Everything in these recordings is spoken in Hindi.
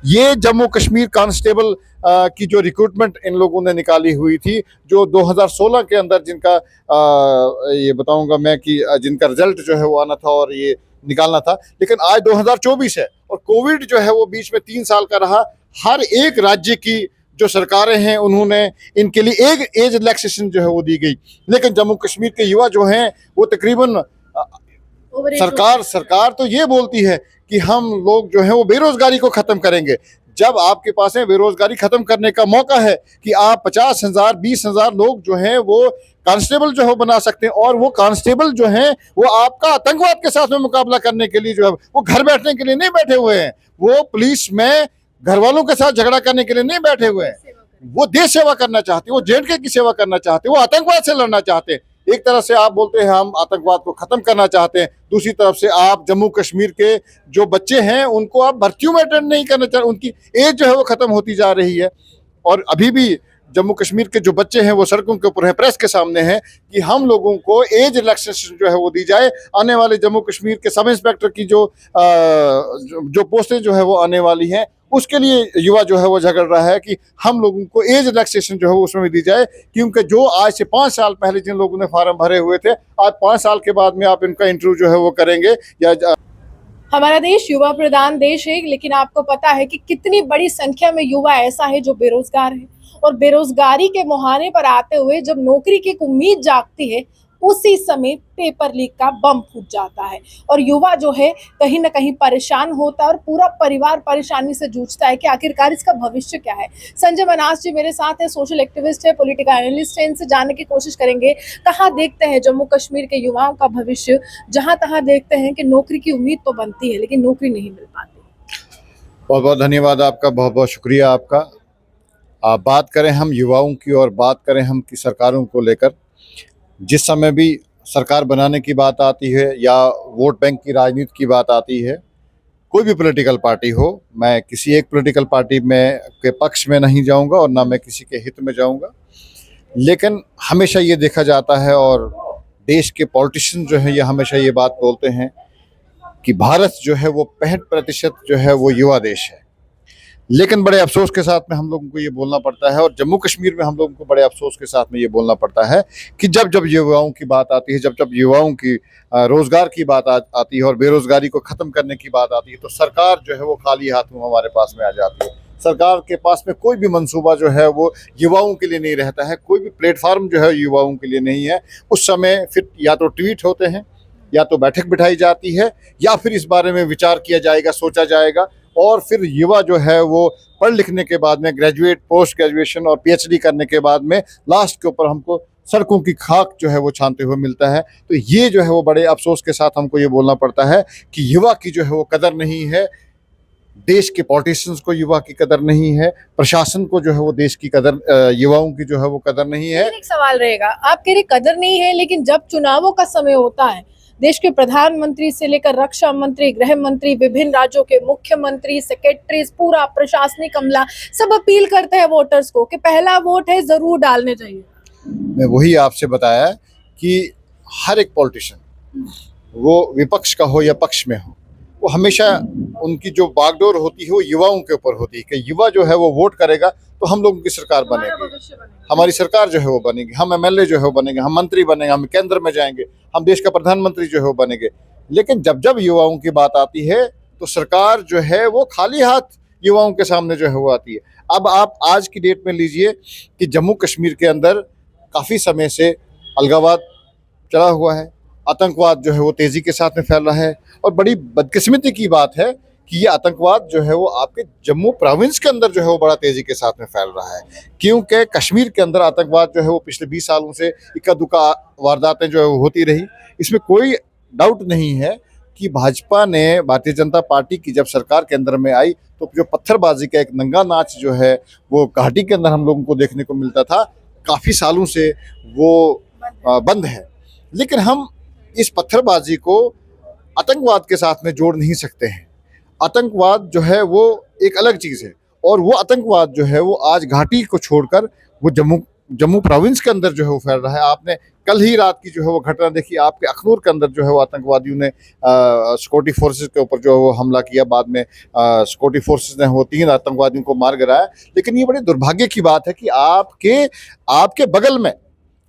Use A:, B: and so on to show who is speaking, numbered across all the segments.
A: ये जम्मू कश्मीर कांस्टेबल की जो रिक्रूटमेंट इन लोगों ने निकाली हुई थी, जो 2016 के अंदर जिनका ये बताऊंगा मैं कि जिनका रिजल्ट जो है वो आना था और ये निकालना था, लेकिन आज 2024 है और कोविड जो है वो बीच में 3 साल का रहा। हर एक राज्य की जो सरकारें हैं उन्होंने इनके लिए एक एज रिलैक्सेशन जो है वो दी गई, लेकिन जम्मू कश्मीर के युवा जो हैं वो तकरीबन सरकार सरकार तो ये बोलती है कि हम लोग जो है वो बेरोजगारी को खत्म करेंगे। जब आपके पास है बेरोजगारी खत्म करने का मौका है कि आप 50,000 20,000 लोग जो हैं वो कांस्टेबल जो है बना सकते हैं, और वो कांस्टेबल जो हैं वो आपका आतंकवाद के साथ में मुकाबला करने के लिए जो है वो घर बैठने के लिए नहीं बैठे हुए हैं, वो पुलिस में घर वालों के साथ झगड़ा करने के लिए नहीं बैठे हुए हैं, वो देश सेवा करना चाहते हैं, वो जेएनके की सेवा करना चाहते हैं, वो आतंकवाद से लड़ना चाहते हैं। एक तरफ से आप बोलते हैं हम आतंकवाद को खत्म करना चाहते हैं, दूसरी तरफ से आप जम्मू कश्मीर के जो बच्चे हैं उनको आप भर्तियों में अटेंड नहीं करना चाहते, उनकी एज जो है वो खत्म होती जा रही है। और अभी भी जम्मू कश्मीर के जो बच्चे हैं वो सड़कों के ऊपर है, प्रेस के सामने है कि हम लोगों को एज रिलैक्सेशन जो है वो दी जाए। आने वाले जम्मू कश्मीर के सब इंस्पेक्टर की जो पोस्टें जो है वो आने वाली हैं, उसके लिए युवा जो है वो झगड़ रहा है कि हम लोगों को एज रिलैक्सेशन जो है वो उसमें भी दी जाए, क्योंकि जो आज से 5 साल पहले जिन लोगों ने फार्म भरे हुए थे, आज 5 साल के बाद में आप इनका इंटरव्यू जो है वो करेंगे या
B: हमारा देश युवा प्रधान देश है, लेकिन आपको पता है कि कितनी बड़ी संख्या में युवा ऐसा है जो बेरोजगार है, और बेरोजगारी के मुहाने पर आते हुए जब नौकरी की एक उम्मीद जागती है उसी समय पेपर लीक का बम फूट जाता है और युवा जो है कहीं ना कहीं परेशान होता है और पूरा परिवार परेशानी से जूझता है कि आखिरकार इसका भविष्य क्या है। संजय मनास जी मेरे साथ है, सोशल एक्टिविस्ट है, पॉलिटिकल एनालिस्ट है, इनसे जानने की कोशिश करेंगे कहाँ देखते हैं जम्मू कश्मीर के युवाओं का भविष्य, जहां तहां देखते हैं कि नौकरी की उम्मीद तो बनती है लेकिन नौकरी नहीं मिल पाती।
A: बहुत बहुत धन्यवाद आपका, बहुत बहुत शुक्रिया आपका। आप बात करें हम युवाओं की और बात करें हम की सरकारों को लेकर, जिस समय भी सरकार बनाने की बात आती है या वोट बैंक की राजनीति की बात आती है, कोई भी पॉलिटिकल पार्टी हो, मैं किसी एक पॉलिटिकल पार्टी में के पक्ष में नहीं जाऊंगा और ना मैं किसी के हित में जाऊंगा, लेकिन हमेशा ये देखा जाता है और देश के पॉलिटिशियन जो है ये हमेशा ये बात बोलते हैं कि भारत जो है वो 65% जो है वो युवा देश है। लेकिन बड़े अफसोस के साथ में हम लोगों को ये बोलना पड़ता है, और जम्मू कश्मीर में हम लोगों को बड़े अफसोस के साथ में ये बोलना पड़ता है कि जब जब युवाओं की बात आती है, जब जब युवाओं की रोजगार की बात आती है और बेरोजगारी को ख़त्म करने की बात आती है, तो सरकार जो है वो खाली हाथों हमारे पास में आ जाती है। सरकार के पास में कोई भी मंसूबा जो है वो युवाओं के लिए नहीं रहता है, कोई भी प्लेटफार्म जो है युवाओं के लिए नहीं है। उस समय फिर या तो ट्वीट होते हैं, या तो बैठक बिठाई जाती है, या फिर इस बारे में विचार किया जाएगा, सोचा जाएगा, और फिर युवा जो है वो पढ़ लिखने के बाद में ग्रेजुएट, पोस्ट ग्रेजुएशन और पीएचडी करने के बाद में लास्ट के ऊपर हमको सड़कों की खाक जो है वो छानते हुए मिलता है। तो ये जो है वो बड़े अफसोस के साथ हमको ये बोलना पड़ता है कि युवा की जो है वो कदर नहीं है, देश के पॉलिटिशियंस को युवा की कदर नहीं है, प्रशासन को जो है वो देश की कदर, युवाओं की जो है वो कदर नहीं है।
B: एक सवाल रहेगा, आप कह रहे कदर नहीं है, लेकिन जब चुनावों का समय होता है, देश के प्रधानमंत्री से लेकर रक्षा मंत्री, गृह मंत्री, विभिन्न राज्यों के मुख्यमंत्री, सेक्रेटरीज, पूरा प्रशासनिक अमला सब अपील करते हैं वोटर्स को कि पहला वोट है जरूर डालने चाहिए।
A: मैं वही आपसे बताया कि हर एक पॉलिटिशियन, वो विपक्ष का हो या पक्ष में हो, वो हमेशा उनकी जो बागडोर होती है वो युवाओं के ऊपर होती है कि युवा जो है वो वोट करेगा तो हम लोगों की सरकार बनेगी, हमारी सरकार जो है वो बनेगी, हम एमएलए जो है वो बनेंगे, हम मंत्री बनेंगे, हम केंद्र में जाएंगे, हम देश का प्रधानमंत्री जो है वो बनेंगे। लेकिन जब जब युवाओं की बात आती है तो सरकार जो है वो खाली हाथ युवाओं के सामने जो है वो आती है। अब आप आज की डेट में लीजिए कि जम्मू कश्मीर के अंदर काफ़ी समय से अलगाववाद चला हुआ है, आतंकवाद जो है वो तेज़ी के साथ में फैल रहा है, और बड़ी बदकिस्मती की बात है कि ये आतंकवाद जो है वो आपके जम्मू प्रोविंस के अंदर जो है वो बड़ा तेज़ी के साथ में फैल रहा है, क्योंकि कश्मीर के अंदर आतंकवाद जो है वो पिछले 20 सालों से इक्का दुक्का वारदातें जो है वो होती रही। इसमें कोई डाउट नहीं है कि भाजपा ने, भारतीय जनता पार्टी की जब सरकार के अंदर में आई तो जो पत्थरबाजी का एक नंगा नाच जो है वो घाटी के अंदर हम लोगों को देखने को मिलता था, काफ़ी सालों से वो बंद है। लेकिन हम इस पत्थरबाजी को आतंकवाद के साथ में जोड़ नहीं सकते हैं। आतंकवाद जो है वो एक अलग चीज़ है, और वो आतंकवाद जो है वो आज घाटी को छोड़कर वो जम्मू जम्मू प्रोविंस के अंदर जो है वो फैल रहा है। आपने कल ही रात की जो है वो घटना देखी, आपके अखनूर के अंदर जो है वो आतंकवादियों ने सिक्योरिटी फोर्सेस के ऊपर जो है वो हमला किया। बाद में सिक्योरिटी फोर्सेस ने वो 3 आतंकवादियों को मार गिराया। लेकिन ये बड़े दुर्भाग्य की बात है कि आपके बगल में,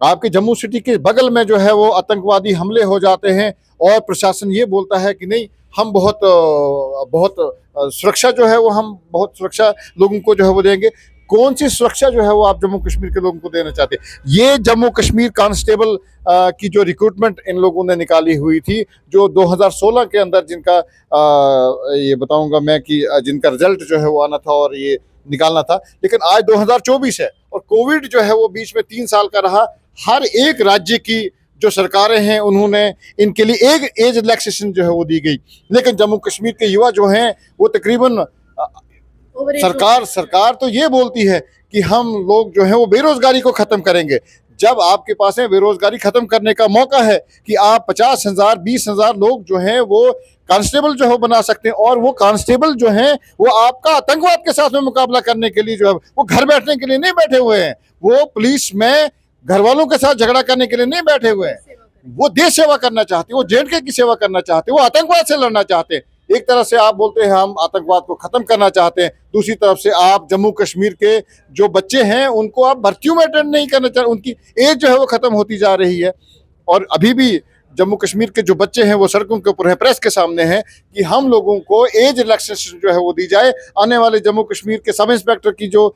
A: आपके जम्मू सिटी के बगल में जो है वो आतंकवादी हमले हो जाते हैं और प्रशासन ये बोलता है कि नहीं, हम बहुत सुरक्षा जो है वो हम बहुत सुरक्षा लोगों को जो है वो देंगे। कौन सी सुरक्षा जो है वो आप जम्मू कश्मीर के लोगों को देना चाहते हैं? ये जम्मू कश्मीर कांस्टेबल की जो रिक्रूटमेंट इन लोगों ने निकाली हुई थी, जो 2016 के अंदर जिनका ये बताऊंगा मैं कि जिनका रिजल्ट जो है वो आना था और ये निकालना था। लेकिन आज 2024 है और कोविड जो है वो बीच में 3 साल का रहा। हर एक राज्य की जो सरकारें हैं उन्होंने इनके लिए एक एज रिलैक्सेशन जो है वो दी गई। लेकिन जम्मू कश्मीर के युवा जो हैं वो तकरीबन सरकार तो ये बोलती है कि हम लोग जो है वो बेरोजगारी को खत्म करेंगे। जब आपके पास है बेरोजगारी खत्म करने का मौका है कि आप 50,000 20,000 लोग जो हैं वो कांस्टेबल जो है बना सकते हैं, और वो कांस्टेबल जो हैं वो आपका आतंकवाद के साथ में मुकाबला करने के लिए जो है वो घर बैठने के लिए नहीं बैठे हुए हैं, वो पुलिस में घर वालों के साथ झगड़ा करने के लिए नहीं बैठे हुए हैं, वो देश सेवा करना चाहते हैं, वो जेएंडके की सेवा करना चाहते हैं, वो आतंकवाद से लड़ना चाहते हैं। एक तरफ से आप बोलते हैं हम आतंकवाद को खत्म करना चाहते हैं, दूसरी तरफ से आप जम्मू कश्मीर के जो बच्चे हैं उनको आप भर्तियों में अटेंड नहीं करना चाहते, उनकी एज जो है वो खत्म होती जा रही है। और अभी भी जम्मू कश्मीर के जो बच्चे हैं वो सड़कों के ऊपर है, प्रेस के सामने है कि हम लोगों को एज रिलैक्सेशन जो है वो दी जाए। आने वाले जम्मू कश्मीर के सब इंस्पेक्टर की जो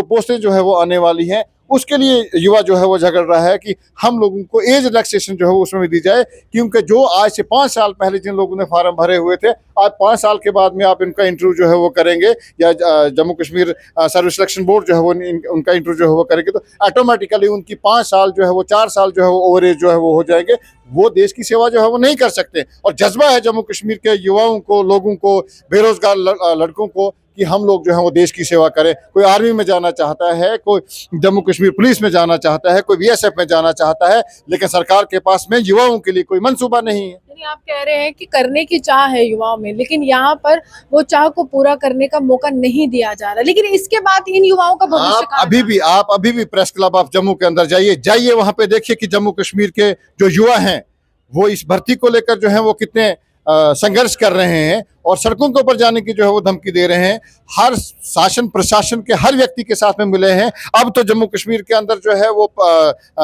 A: पोस्टें जो है वो आने वाली हैं, उसके लिए युवा जो है वो झगड़ रहा है कि हम लोगों को एज रिलैक्सेशन जो है उसमें भी दी जाए। क्योंकि जो आज से 5 साल पहले जिन लोगों ने फार्म भरे हुए थे, आज 5 साल के बाद में आप इनका इंटरव्यू जो है वो करेंगे या Jammu Kashmir service selection board जो है वो उनका इंटरव्यू जो है वो करेंगे, तो ऑटोमेटिकली उनकी 5 साल जो है वो 4 साल जो है वो ओवर एज जो है वो हो जाएंगे। वो देश की सेवा जो है वो नहीं कर सकते। और जज्बा है जम्मू कश्मीर के युवाओं को, लोगों को, बेरोजगार लड़कों को कि हम लोग जो है वो देश की सेवा करें। कोई आर्मी में जाना चाहता है, कोई जम्मू कश्मीर पुलिस में जाना चाहता है, कोई बीएसएफ में जाना चाहता है, लेकिन सरकार के पास में युवाओं के लिए कोई मंसूबा नहीं है।
B: यानी आप कह रहे हैं कि करने की चाह है युवाओं में, लेकिन यहाँ पर वो चाह को पूरा करने का मौका नहीं दिया जा रहा। लेकिन इसके बाद इन युवाओं का भविष्य
A: आप अभी भी प्रेस क्लब ऑफ जम्मू के अंदर जाइए वहां पे देखिए कि जम्मू कश्मीर के जो युवा हैं वो इस भर्ती को लेकर जो है वो कितने संघर्ष कर रहे हैं और सड़कों के ऊपर जाने की जो है वो धमकी दे रहे हैं। हर शासन प्रशासन के हर व्यक्ति के साथ में मिले हैं। अब तो जम्मू कश्मीर के अंदर जो है वो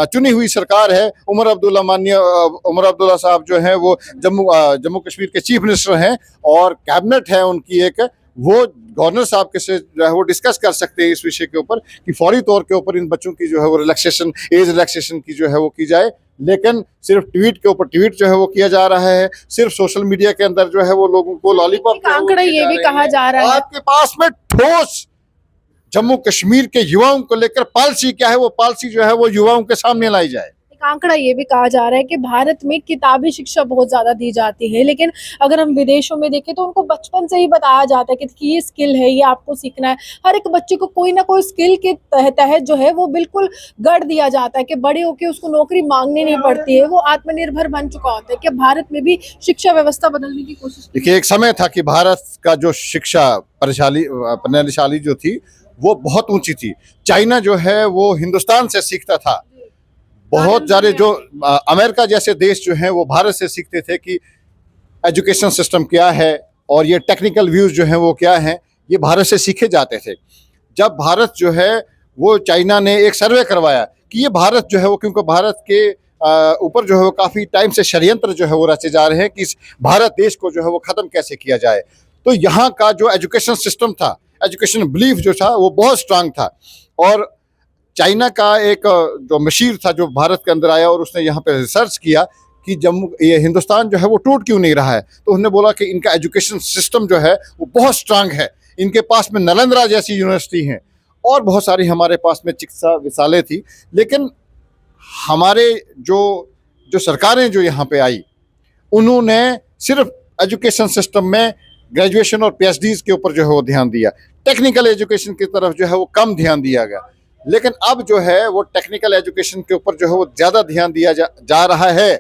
A: चुनी हुई सरकार है। उमर अब्दुल्ला साहब जो है वो जम्मू कश्मीर के चीफ मिनिस्टर हैं और कैबिनेट है उनकी एक, वो गवर्नर साहब के से जो है वो डिस्कस कर सकते हैं इस विषय के ऊपर कि फौरी तौर के ऊपर इन बच्चों की जो है वो रिलैक्सेशन, एज रिलैक्सेशन की जो है वो की जाए। लेकिन सिर्फ ट्वीट के ऊपर ट्वीट जो है वो किया जा रहा है, सिर्फ सोशल मीडिया के अंदर जो है वो लोगों को लॉलीपॉप
B: आंकड़ा ये भी कहा जा रहा है।
A: आपके पास में ठोस जम्मू कश्मीर के युवाओं को लेकर पॉलिसी क्या है, वो पॉलिसी जो है वो युवाओं के सामने लाई जाए।
B: आंकड़ा ये भी कहा जा रहा है कि भारत में किताबी शिक्षा बहुत ज्यादा दी जाती है, लेकिन अगर हम विदेशों में देखें तो उनको बचपन से ही बताया जाता है कि ये स्किल है, ये आपको सीखना है। हर एक बच्चे को कोई ना कोई स्किल के तहत जो है वो बिल्कुल गढ़ दिया जाता है कि बड़े होकर उसको नौकरी मांगनी नहीं पड़ती है, वो आत्मनिर्भर बन चुका होता है। कि भारत में भी शिक्षा व्यवस्था बदलने की कोशिश?
A: देखिए, एक समय था कि भारत का जो शिक्षा प्रणाली जो थी वो बहुत ऊंची थी। चाइना जो है वो हिंदुस्तान से सीखता था। बहुत सारे जो अमेरिका जैसे देश जो हैं वो भारत से सीखते थे कि एजुकेशन सिस्टम क्या है और ये टेक्निकल व्यूज जो हैं वो क्या हैं, ये भारत से सीखे जाते थे। जब भारत जो है वो चाइना ने एक सर्वे करवाया कि ये भारत जो है वो, क्योंकि भारत के ऊपर जो है वो काफ़ी टाइम से षड्यंत्र जो है वो रचे जा रहे हैं कि इस भारत देश को जो है वो ख़त्म कैसे किया जाए। तो यहाँ का जो एजुकेशन सिस्टम था, एजुकेशन बिलीफ जो था वो बहुत स्ट्रांग था। और चाइना का एक जो मशीर था जो भारत के अंदर आया और उसने यहाँ पे रिसर्च किया कि ये हिंदुस्तान जो है वो टूट क्यों नहीं रहा है, तो उन्होंने बोला कि इनका एजुकेशन सिस्टम जो है वो बहुत स्ट्रांग है। इनके पास में नालंदा जैसी यूनिवर्सिटी हैं और बहुत सारी हमारे पास में चिकित्सा विद्यालय थी। लेकिन हमारे जो सरकारें जो यहाँ पे आई, उन्होंने सिर्फ एजुकेशन सिस्टम में ग्रेजुएशन और पीएचडीज के ऊपर जो है वो ध्यान दिया, टेक्निकल एजुकेशन की तरफ जो है वो कम ध्यान दिया गया। लेकिन अब जो है वो टेक्निकल एजुकेशन के ऊपर जो है वो ज़्यादा ध्यान दिया जा रहा है।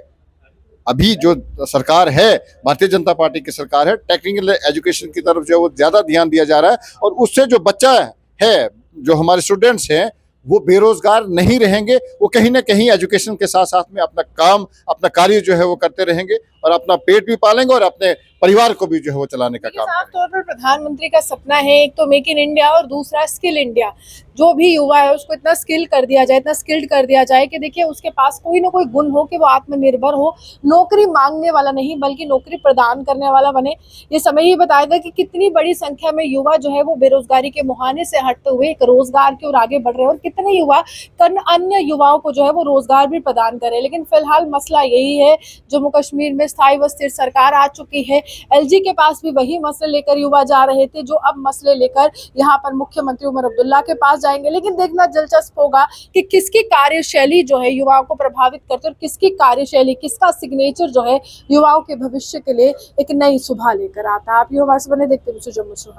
A: अभी जो सरकार है, भारतीय जनता पार्टी की सरकार है, टेक्निकल एजुकेशन की तरफ जो है वो ज़्यादा ध्यान दिया जा रहा है। और उससे जो बच्चा है, जो हमारे स्टूडेंट्स हैं, वो बेरोजगार नहीं रहेंगे, वो कहीं ना कहीं एजुकेशन के साथ साथ में अपना काम, अपना कार्य जो है वो करते रहेंगे और अपना पेट भी पालेंगे और अपने परिवार को भी जो है वो चलाने का काम
B: साफ
A: करेंगे।
B: तौर पर प्रधानमंत्री का सपना है एक तो मेक इन इंडिया और दूसरा स्किल इंडिया। जो भी युवा है उसको इतना स्किल कर दिया जाए, इतना स्किल्ड कर दिया जाए कि देखिए उसके पास कोई ना कोई गुण हो कि वो आत्मनिर्भर हो, नौकरी मांगने वाला नहीं बल्कि नौकरी प्रदान करने वाला बने। ये समय ही बताएगा कि कितनी बड़ी संख्या में युवा जो है वो बेरोजगारी के मुहाने से हटते हुए एक रोजगार की ओर आगे बढ़ रहे हैं और कितने युवा अन्य युवाओं को जो है वो रोजगार भी प्रदान करे। लेकिन फिलहाल मसला यही है, जम्मू कश्मीर में स्थायी व स्थिर सरकार आ चुकी है। एलजी के पास भी वही मसले लेकर युवा जा रहे थे जो अब मसले लेकर यहाँ पर मुख्यमंत्री उमर अब्दुल्ला के पास जाएंगे। लेकिन देखना दिलचस्प होगा कि किसकी कार्यशैली जो है युवाओं को प्रभावित करती है और किसकी कार्यशैली, किसका सिग्नेचर जो है युवाओं के भविष्य के लिए एक नई सुबह लेकर आता है। आप युवा बने देखते हैं जम्मू से।